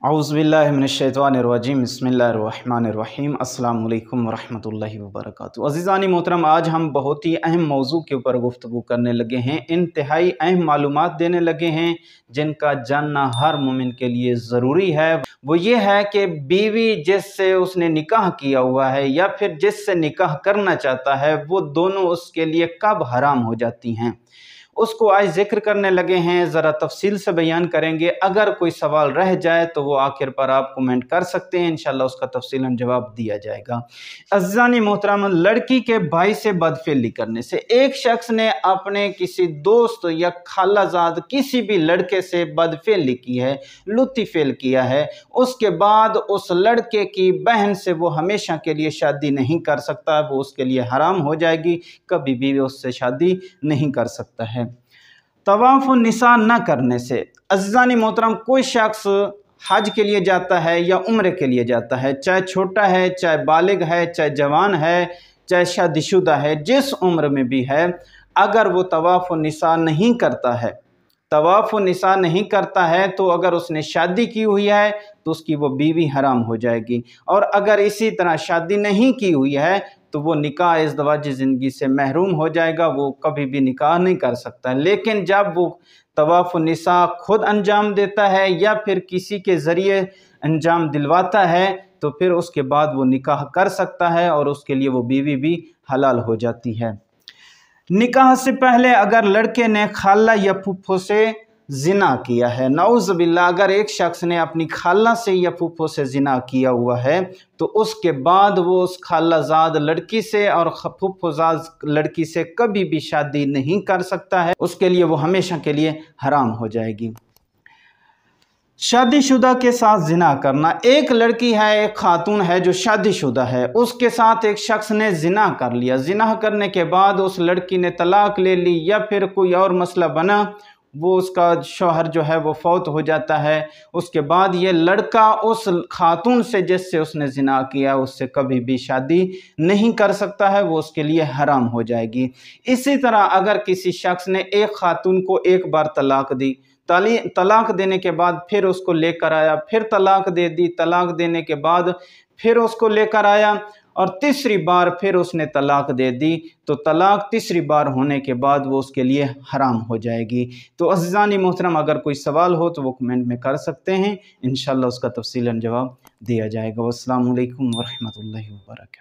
औज़ुबिल्लाहिमिनश्शैतानिर्रजीम बिस्मिल्लाहिर्रहमानिर्रहीम अस्सलामु अलैकुम वरहमतुल्लाहि वबरकातुहू। अज़ीज़ानी मोहतरम, आज हम बहुत ही अहम मौजू के ऊपर गुफ्तगू करने लगे हैं। इंतहाई अहम मालूमात देने लगे हैं जिनका जानना हर मोमिन के लिए ज़रूरी है। वो ये है कि बीवी जिससे उसने निकाह किया हुआ है या फिर जिससे निकाह करना चाहता है, वो दोनों उसके लिए कब हराम हो जाती हैं, उसको आज जिक्र करने लगे हैं। ज़रा तफसील से बयान करेंगे। अगर कोई सवाल रह जाए तो वो आखिर पर आप कमेंट कर सकते हैं, इंशाल्लाह उसका तफसीलन जवाब दिया जाएगा। अज़ीज़ानी मोहतरम, लड़की के भाई से बदफेली करने से, एक शख्स ने अपने किसी दोस्त या खालाजाद किसी भी लड़के से बदफेली की है, लुत्ती फेल किया है, उसके बाद उस लड़के की बहन से वो हमेशा के लिए शादी नहीं कर सकता, वो उसके लिए हराम हो जाएगी, कभी भी उससे शादी नहीं कर सकता है। तवाफ़ निसा न करने से, अज़ीज़ानी मोहतरम, कोई शख्स हज के लिए जाता है या उम्रे के लिए जाता है, चाहे छोटा है, चाहे बालिग है, चाहे जवान है, चाहे शादीशुदा है, जिस उम्र में भी है, अगर वो तवाफ़ निसा नहीं करता है, तवाफ़ निसा नहीं करता है, तो अगर उसने शादी की हुई है तो उसकी वो बीवी हराम हो जाएगी। और अगर इसी तरह शादी नहीं की हुई है तो वो निकाह इज़्दवाजी ज़िंदगी से महरूम हो जाएगा, वो कभी भी निकाह नहीं कर सकता। लेकिन जब वो तवाफ़ निसा खुद अंजाम देता है या फिर किसी के ज़रिए अंजाम दिलवाता है, तो फिर उसके बाद वो निकाह कर सकता है और उसके लिए वो बीवी भी हलाल हो जाती है। निकाह से पहले अगर लड़के ने खाला या फूफो से ज़िना किया है, नाउज़ बिल्लाह, अगर एक शख्स ने अपनी खाला से या फूफो से ज़िना किया हुआ है तो उसके बाद वो उस खालाजाद लड़की से और फूफोजाद लड़की से कभी भी शादी नहीं कर सकता है, उसके लिए वो हमेशा के लिए हराम हो जाएगी। शादीशुदा के साथ ज़िना करना, एक लड़की है, एक खातून है जो शादीशुदा है, उसके साथ एक शख्स ने ज़िना कर लिया। ज़िना करने के बाद उस लड़की ने तलाक ले ली या फिर कोई और मसला बना, वो उसका शौहर जो है वो फौत हो जाता है, उसके बाद ये लड़का उस खातून से जिससे उसने ज़िना किया उससे कभी भी शादी नहीं कर सकता है, वो उसके लिए हराम हो जाएगी। इसी तरह अगर किसी शख्स ने एक खातून को एक बार तलाक दी, तलाक देने के बाद फिर उसको लेकर आया, फिर तलाक दे दी, तलाक देने के बाद फिर उसको लेकर आया और तीसरी बार फिर उसने तलाक दे दी, तो तलाक तीसरी बार होने के बाद वो उसके लिए हराम हो जाएगी। तो अज़ीज़ानी मोहतरम, अगर कोई सवाल हो तो वो कमेंट में कर सकते हैं, इंशाल्लाह उसका तफसीलन जवाब दिया जाएगा। वस्सलामु अलैकुम वरहमतुल्लाहि वबरकातुहू।